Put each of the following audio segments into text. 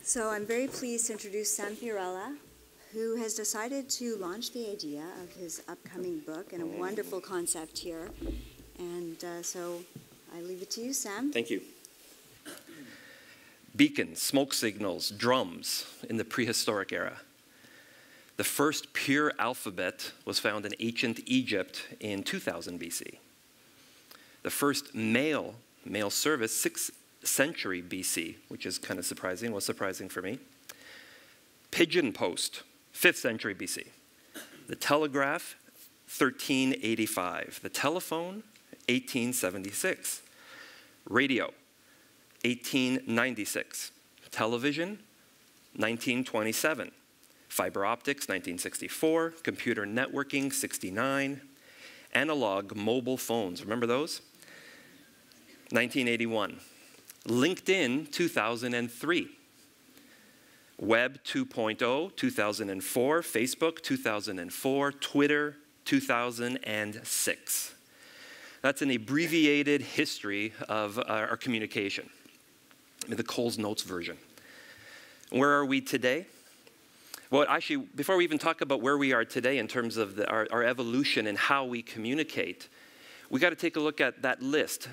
So I'm very pleased to introduce Sam Fiorella, who has decided to launch the idea of his upcoming book and a wonderful concept here. And so I leave it to you, Sam. Thank you. Beacons, smoke signals, drums in the prehistoric era. The first pure alphabet was found in ancient Egypt in 2000 BC. The first mail service, 6th century BC, which is kind of surprising, was surprising for me. Pigeon post, 5th century BC. The telegraph, 1385. The telephone, 1876. Radio, 1896. Television, 1927. Fiber optics, 1964. Computer networking, 69. Analog mobile phones, remember those? 1981. LinkedIn, 2003. Web 2.0, 2004. Facebook, 2004. Twitter, 2006. That's an abbreviated history of our communication, the Coles Notes version. Where are we today? Well, actually, before we even talk about where we are today in terms of our evolution and how we communicate, we got to take a look at that list.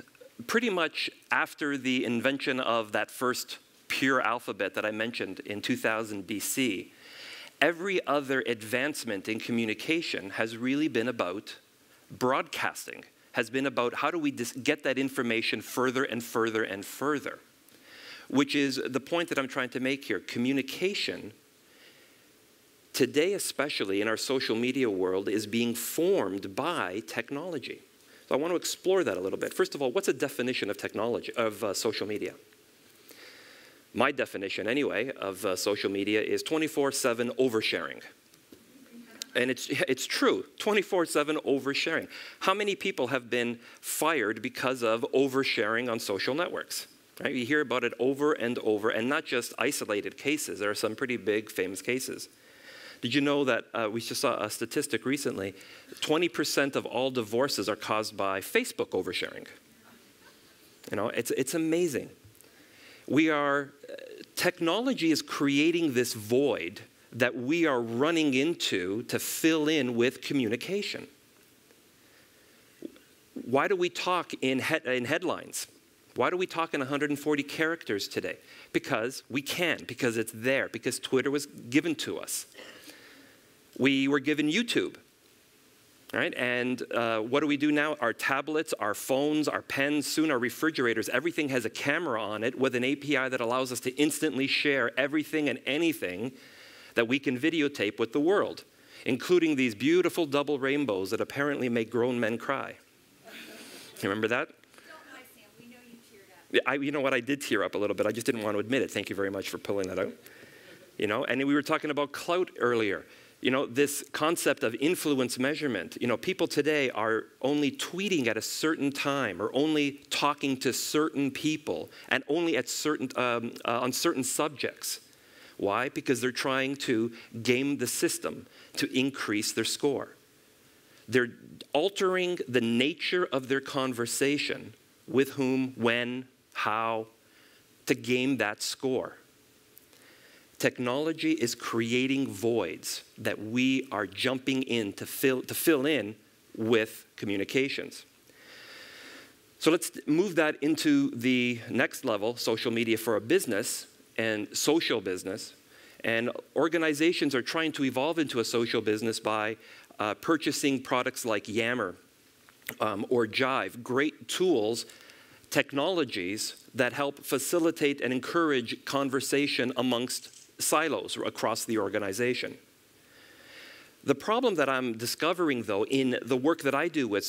Pretty much after the invention of that first pure alphabet that I mentioned in 2000 BC, every other advancement in communication has really been about broadcasting, has been about how do we get that information further and further and further, which is the point that I'm trying to make here. Communication, today especially in our social media world, is being formed by technology. So I want to explore that a little bit. First of all, what's a definition of technology, of social media? My definition, anyway, of social media is 24/7 oversharing. And it's true, 24/7 oversharing. How many people have been fired because of oversharing on social networks? Right? You hear about it over and over, and not just isolated cases. There are some pretty big, famous cases. Did you know that we just saw a statistic recently, 20% of all divorces are caused by Facebook oversharing? You know, it's amazing. Technology is creating this void that we are running into to fill in with communication. Why do we talk in headlines? Why do we talk in 140 characters today? Because we can, because it's there, because Twitter was given to us. We were given YouTube, right? And what do we do now? Our tablets, our phones, our pens, soon our refrigerators, everything has a camera on it with an API that allows us to instantly share everything and anything that we can videotape with the world, including these beautiful double rainbows that apparently make grown men cry. You remember that? Don't lie, Sam. We know you teared up. You know what? I did tear up a little bit. I just didn't want to admit it. Thank you very much for pulling that out. You know, and we were talking about clout earlier. You know, this concept of influence measurement. You know, people today are only tweeting at a certain time or only talking to certain people and only at on certain subjects. Why? Because they're trying to game the system to increase their score. They're altering the nature of their conversation with whom, when, how, to game that score. Technology is creating voids that we are jumping in to fill in with communications. So let's move that into the next level, social media for a business and social business. And organizations are trying to evolve into a social business by purchasing products like Yammer or Jive, great tools, technologies that help facilitate and encourage conversation amongst silos across the organization. The problem that I'm discovering, though, in the work that I do with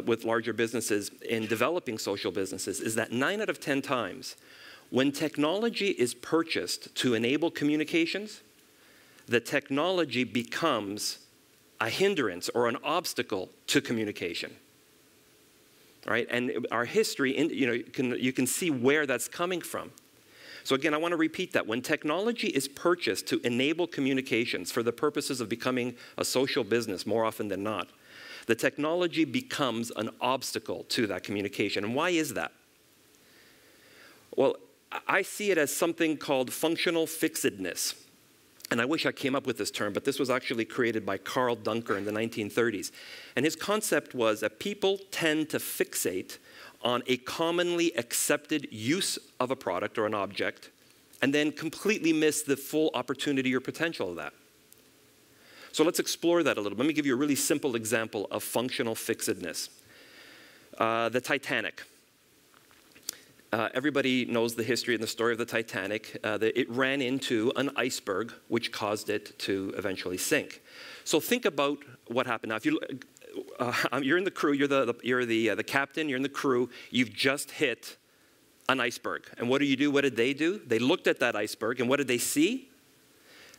with larger businesses in developing social businesses is that 9 out of 10 times, when technology is purchased to enable communications, the technology becomes a hindrance or an obstacle to communication. Right? And our history, you can see where that's coming from. So again, I want to repeat that. When technology is purchased to enable communications for the purposes of becoming a social business, more often than not, the technology becomes an obstacle to that communication. And why is that? Well, I see it as something called functional fixedness. And I wish I came up with this term, but this was actually created by Carl Dunker in the 1930s. And his concept was that people tend to fixate on a commonly accepted use of a product or an object, and then completely miss the full opportunity or potential of that. So let's explore that a little. Let me give you a really simple example of functional fixedness. The Titanic. Everybody knows the history and the story of the Titanic. It ran into an iceberg, which caused it to eventually sink. So think about what happened. Now, if you're in the crew, you're the captain, you're in the crew, you've just hit an iceberg. And what do? What did they do? They looked at that iceberg, and what did they see?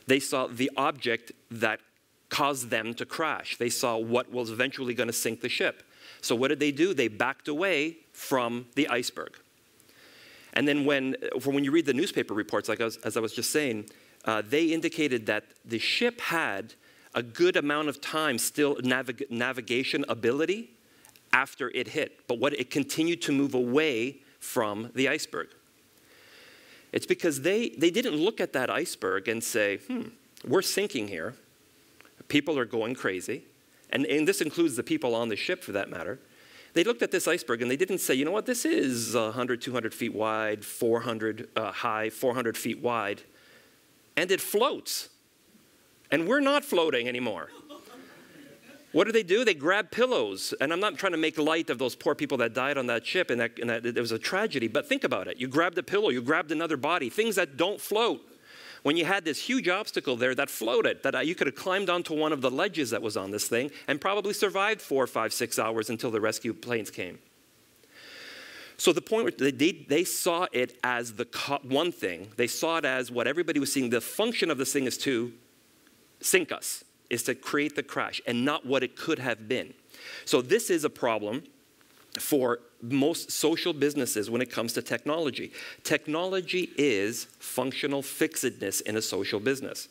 They saw the object that caused them to crash. They saw what was eventually going to sink the ship. So what did they do? They backed away from the iceberg. And then when you read the newspaper reports, as I was just saying, they indicated that the ship had a good amount of time still navigation ability after it hit, but it continued to move away from the iceberg. It's because they didn't look at that iceberg and say, we're sinking here. People are going crazy. And this includes the people on the ship, for that matter. They looked at this iceberg and they didn't say, you know what, this is 100, 200 feet wide, 400 high, 400 feet wide, and it floats. And we're not floating anymore. What do? They grab pillows. And I'm not trying to make light of those poor people that died on that ship, and that it was a tragedy. But think about it. You grabbed a pillow, you grabbed another body, things that don't float. When you had this huge obstacle there that floated, that you could have climbed onto one of the ledges that was on this thing and probably survived 4, 5, 6 hours until the rescue planes came. So the point was they saw it as the one thing. They saw it as what everybody was seeing. The function of this thing is to sink us, is to create the crash, and not what it could have been. So this is a problem for most social businesses when it comes to technology. Technology is functional fixedness in a social business.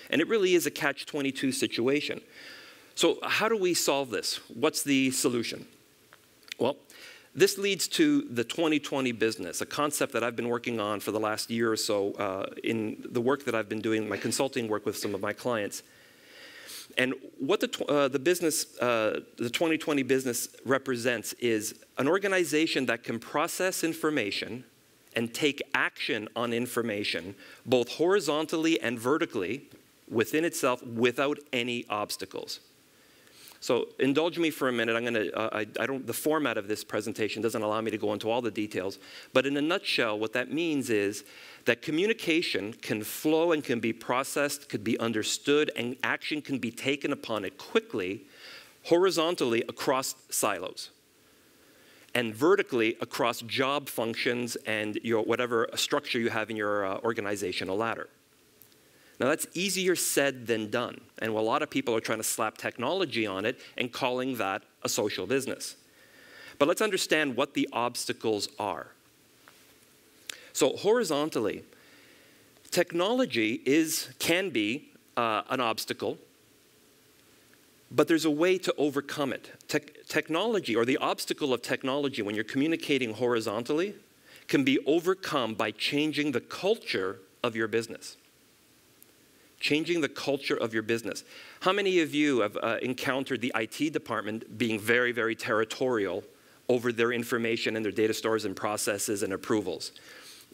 And it really is a catch-22 situation. So how do we solve this? What's the solution? Well, this leads to the 2020 business, a concept that I've been working on for the last year or so in the work that I've been doing, my consulting work with some of my clients. And what the 2020 business represents is an organization that can process information and take action on information, both horizontally and vertically, within itself, without any obstacles. So indulge me for a minute. The format of this presentation doesn't allow me to go into all the details, but in a nutshell, what that means is that communication can flow and can be processed, could be understood, and action can be taken upon it quickly, horizontally across silos, and vertically across job functions and whatever structure you have in your organizational ladder. Now that's easier said than done, and a lot of people are trying to slap technology on it and calling that a social business. But let's understand what the obstacles are. So horizontally, technology can be an obstacle, but there's a way to overcome it. Technology, or the obstacle of technology when you're communicating horizontally, can be overcome by changing the culture of your business. Changing the culture of your business. How many of you have encountered the IT department being very, very territorial over their information and their data stores and processes and approvals?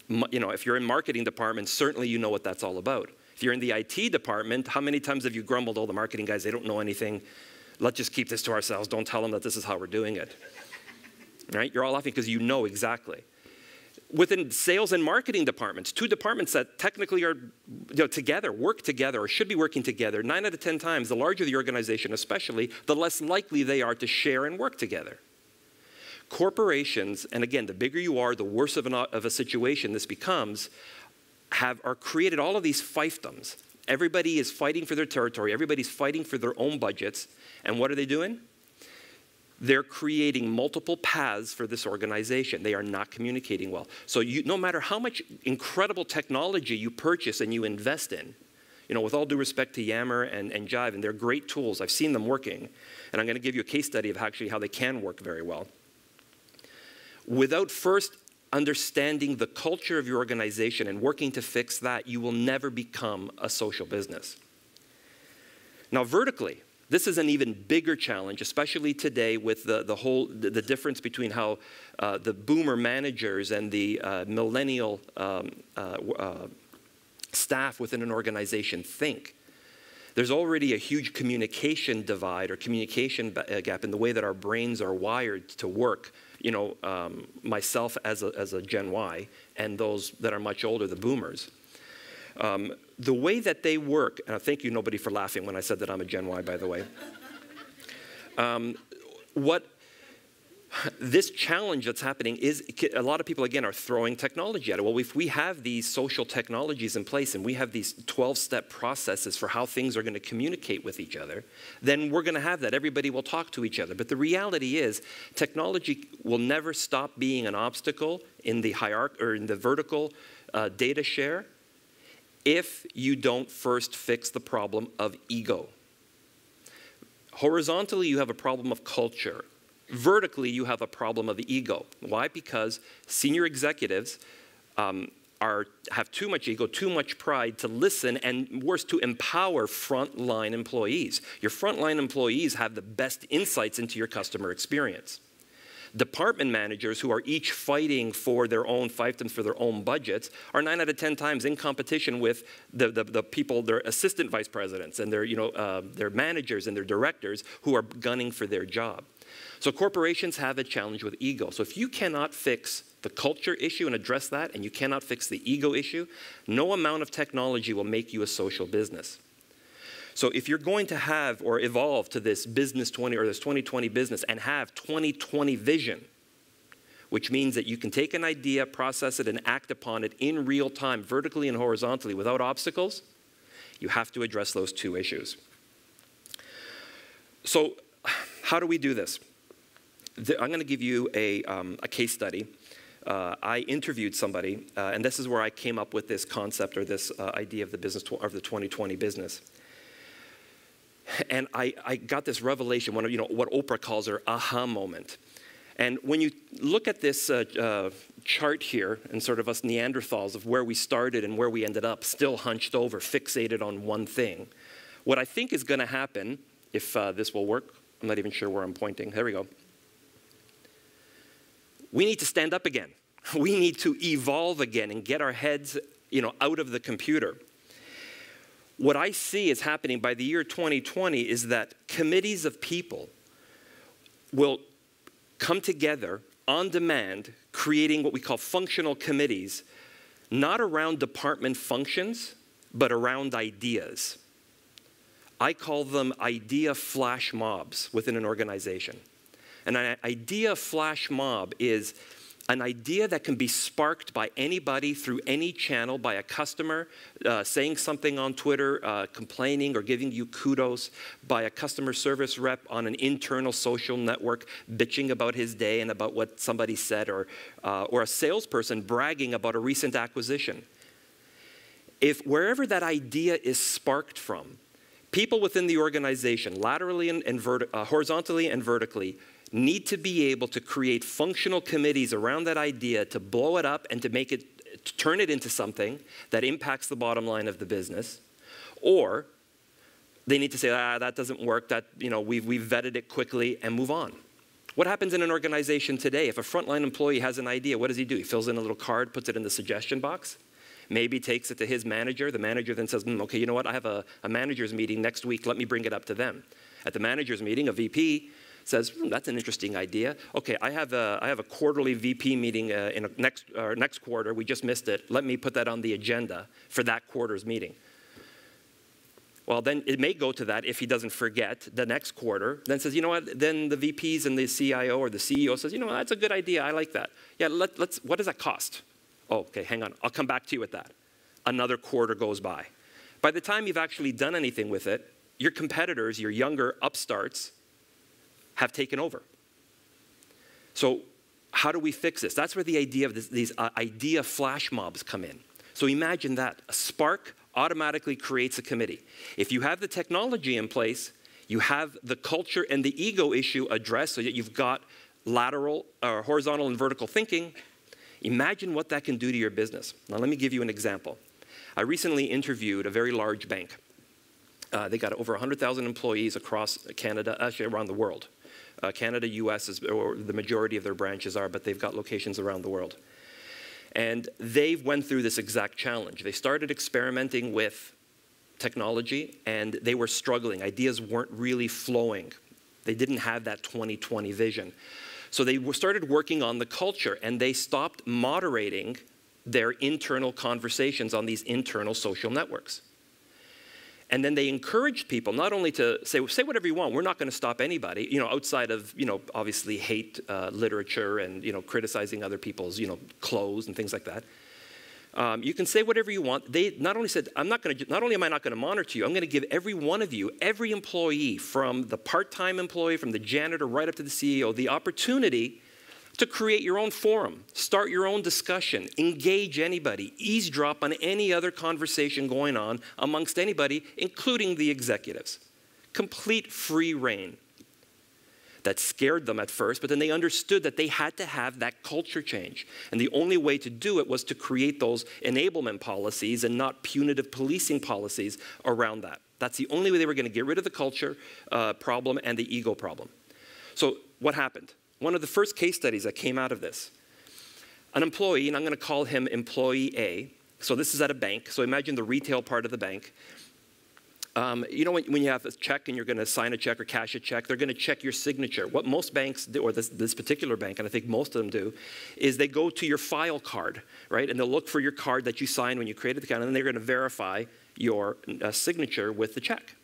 If you're in marketing department, certainly you know what that's all about. If you're in the IT department, how many times have you grumbled, oh, the marketing guys, they don't know anything. Let's just keep this to ourselves. Don't tell them that this is how we're doing it. Right? You're all laughing because you know exactly. Within sales and marketing departments, two departments that technically are together, work together, or should be working together, 9 out of 10 times, the larger the organization especially, the less likely they are to share and work together. Corporations, and again, the bigger you are, the worse of a situation this becomes, are created all of these fiefdoms. Everybody is fighting for their territory. Everybody's fighting for their own budgets. And what are they doing? They're creating multiple paths for this organization. They are not communicating well. So no matter how much incredible technology you purchase and you invest in, with all due respect to Yammer and Jive, and they're great tools. I've seen them working. And I'm going to give you a case study of actually how they can work very well. Without first understanding the culture of your organization and working to fix that, you will never become a social business. Now, vertically, this is an even bigger challenge, especially today with the difference between how the boomer managers and the millennial staff within an organization think. There's already a huge communication divide or communication gap in the way that our brains are wired to work. You know, myself as a Gen Y and those that are much older, the boomers. The way that they work, and thank you nobody for laughing when I said that I'm a Gen Y, by the way. What this challenge that's happening is, a lot of people, again, are throwing technology at it. Well, if we have these social technologies in place and we have these 12-step processes for how things are going to communicate with each other, then we're going to have that. Everybody will talk to each other. But the reality is, technology will never stop being an obstacle in the hierarchy or in the vertical data share if you don't first fix the problem of ego. Horizontally, you have a problem of culture. Vertically, you have a problem of ego. Why? Because senior executives have too much ego, too much pride to listen, and worse, to empower frontline employees. Your frontline employees have the best insights into your customer experience. Department managers who are each fighting for their own fiefdoms, for their own budgets, are 9 out of 10 times in competition with the people, their assistant vice presidents and their managers and their directors who are gunning for their job. So corporations have a challenge with ego. So if you cannot fix the culture issue and address that, and you cannot fix the ego issue, no amount of technology will make you a social business. So if you're going to have or evolve to this business 20 or this 2020 business and have 2020 vision, which means that you can take an idea, process it, and act upon it in real time, vertically and horizontally, without obstacles, you have to address those two issues. So how do we do this? I'm going to give you a case study. I interviewed somebody, and this is where I came up with this concept or this idea of the business of the 2020 business. And I got this revelation, what Oprah calls her aha moment. And when you look at this chart here, and sort of us Neanderthals of where we started and where we ended up, still hunched over, fixated on one thing, what I think is going to happen, if this will work, I'm not even sure where I'm pointing. There we go. We need to stand up again. We need to evolve again and get our heads, out of the computer. What I see is happening by the year 2020 is that committees of people will come together on demand, creating what we call functional committees, not around department functions, but around ideas. I call them idea flash mobs within an organization. And an idea flash mob is an idea that can be sparked by anybody through any channel, by a customer saying something on Twitter, complaining or giving you kudos, by a customer service rep on an internal social network bitching about his day and about what somebody said, or a salesperson bragging about a recent acquisition. If wherever that idea is sparked from, people within the organization, laterally and horizontally and vertically, need to be able to create functional committees around that idea to blow it up and to turn it into something that impacts the bottom line of the business. Or they need to say, that doesn't work, we've vetted it quickly, and move on. What happens in an organization today? If a frontline employee has an idea, what does he do? He fills in a little card, puts it in the suggestion box, maybe takes it to his manager. The manager then says, okay, you know what? I have a manager's meeting next week. Let me bring it up to them. At the manager's meeting, a VP says, that's an interesting idea. Okay, I have a quarterly VP meeting in next quarter. We just missed it. Let me put that on the agenda for that quarter's meeting. Well, then it may go to that if he doesn't forget the next quarter. Then says, you know what? Then the VPs and the CIO or the CEO says, that's a good idea. I like that. Yeah, what does that cost? Oh, okay, hang on. I'll come back to you with that. Another quarter goes by. By the time you've actually done anything with it, your competitors, your younger upstarts, have taken over. So how do we fix this? That's where the idea of these idea flash mobs come in. So imagine that. A spark automatically creates a committee. If you have the technology in place, you have the culture and the ego issue addressed so that you've got lateral, horizontal and vertical thinking. Imagine what that can do to your business. Now, let me give you an example. I recently interviewed a very large bank. They got over 100,000 employees across Canada, actually around the world. Canada, US is where the majority of their branches are, but they've got locations around the world. And they went through this exact challenge. They started experimenting with technology, and they were struggling. Ideas weren't really flowing. They didn't have that 20/20 vision. So they started working on the culture, and they stopped moderating their internal conversations on these internal social networks. And then they encouraged people not only to say whatever you want, we're not going to stop anybody, outside of, obviously hate literature and, criticizing other people's, clothes and things like that. You can say whatever you want. They not only said, not only am I not going to monitor you, I'm going to give every one of you, every employee, from the part-time employee, from the janitor right up to the CEO, the opportunity to create your own forum, start your own discussion, engage anybody, eavesdrop on any other conversation going on amongst anybody, including the executives. Complete free reign. That scared them at first, but then they understood that they had to have that culture change. And the only way to do it was to create those enablement policies and not punitive policing policies around that. That's the only way they were going to get rid of the culture problem and the ego problem. So what happened? One of the first case studies that came out of this, an employee, and I'm going to call him employee A. So this is at a bank. So imagine the retail part of the bank. When you have a check and you're going to sign a check or cash a check, they're going to check your signature. What most banks do, or this particular bank, and I think most of them do, is they go to your file card, right? And they'll look for your card that you signed when you created the account, and then they're going to verify your signature with the check.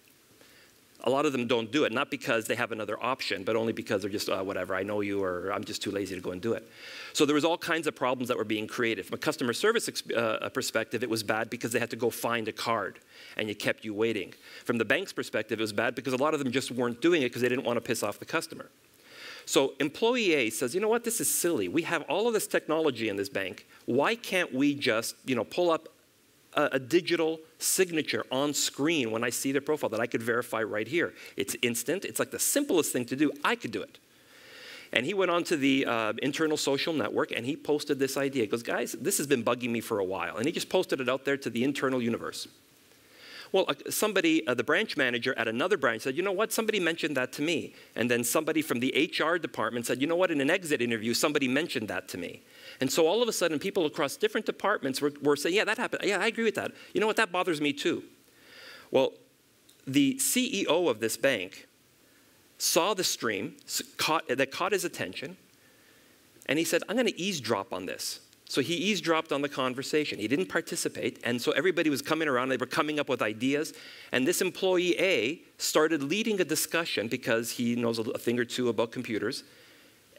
A lot of them don't do it, not because they have another option, but only because they're just, whatever, I know you, or I'm just too lazy to go and do it. So there was all kinds of problems that were being created. From a customer service perspective, it was bad because they had to go find a card, and it kept you waiting. From the bank's perspective, it was bad because a lot of them just weren't doing it because they didn't want to piss off the customer. So employee A says, you know what, this is silly. We have all of this technology in this bank. Why can't we just, pull up a digital signature on screen when I see their profile that I could verify right here? It's instant. It's like the simplest thing to do. I could do it. And he went on to the internal social network, and he posted this idea. He goes, guys, this has been bugging me for a while. And he just posted it out there to the internal universe. Well, somebody, the branch manager at another branch said, you know what, somebody mentioned that to me. And then somebody from the HR department said, you know what, in an exit interview, somebody mentioned that to me. And so all of a sudden, people across different departments were saying, yeah, that happened. Yeah, I agree with that. You know what, that bothers me too. Well, the CEO of this bank saw the stream that caught his attention, and he said, I'm going to eavesdrop on this. So he eavesdropped on the conversation. He didn't participate, and so everybody was coming around. They were coming up with ideas, and this employee A started leading a discussion because he knows a thing or two about computers,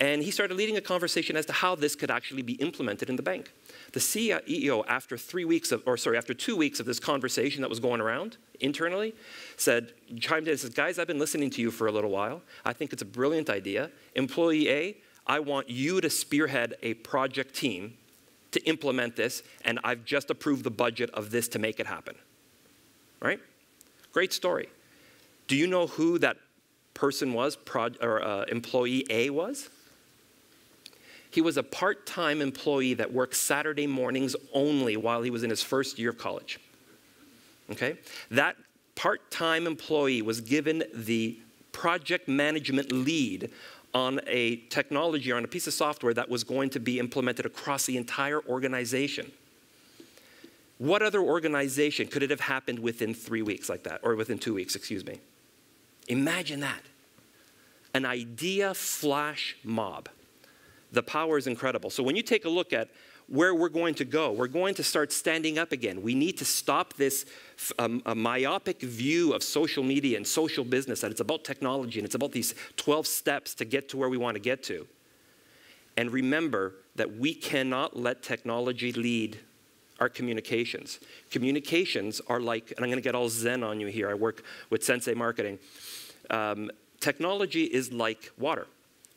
and he started leading a conversation as to how this could actually be implemented in the bank. The CEO, after 2 weeks of this conversation that was going around internally, chimed in and said, guys, I've been listening to you for a little while. I think it's a brilliant idea. Employee A, I want you to spearhead a project team to implement this, and I've just approved the budget of this to make it happen. Right? Great story. Do you know who that person was, employee A was? He was a part-time employee that worked Saturday mornings only while he was in his first year of college. Okay? That part-time employee was given the project management lead on a technology or on a piece of software that was going to be implemented across the entire organization. What other organization could it have happened within 3 weeks like that, or within 2 weeks, excuse me? Imagine that. An idea flash mob. The power is incredible. So when you take a look at where we're going to go, we're going to start standing up again. We need to stop this a myopic view of social media and social business, that it's about technology and it's about these 12 steps to get to where we want to get to. And remember that we cannot let technology lead our communications. Communications are like, and I'm going to get all zen on you here. I work with Sensei marketing. Technology is like water,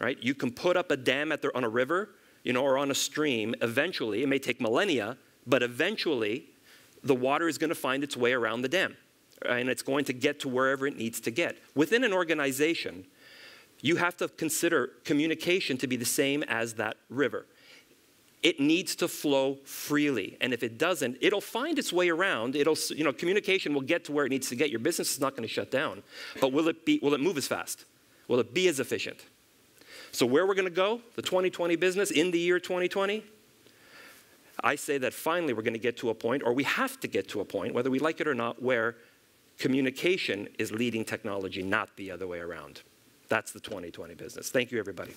right? You can put up a dam on a river, or on a stream. Eventually, it may take millennia, but eventually, the water is going to find its way around the dam, and it's going to get to wherever it needs to get. Within an organization, you have to consider communication to be the same as that river. It needs to flow freely. And if it doesn't, it'll find its way around. Communication will get to where it needs to get. Your business is not going to shut down. But will it move as fast? Will it be as efficient? So where we're going to go, the 2020 business in the year 2020, I say that finally we're going to get to a point, or we have to get to a point, whether we like it or not, where communication is leading technology, not the other way around. That's the 2020 business. Thank you, everybody.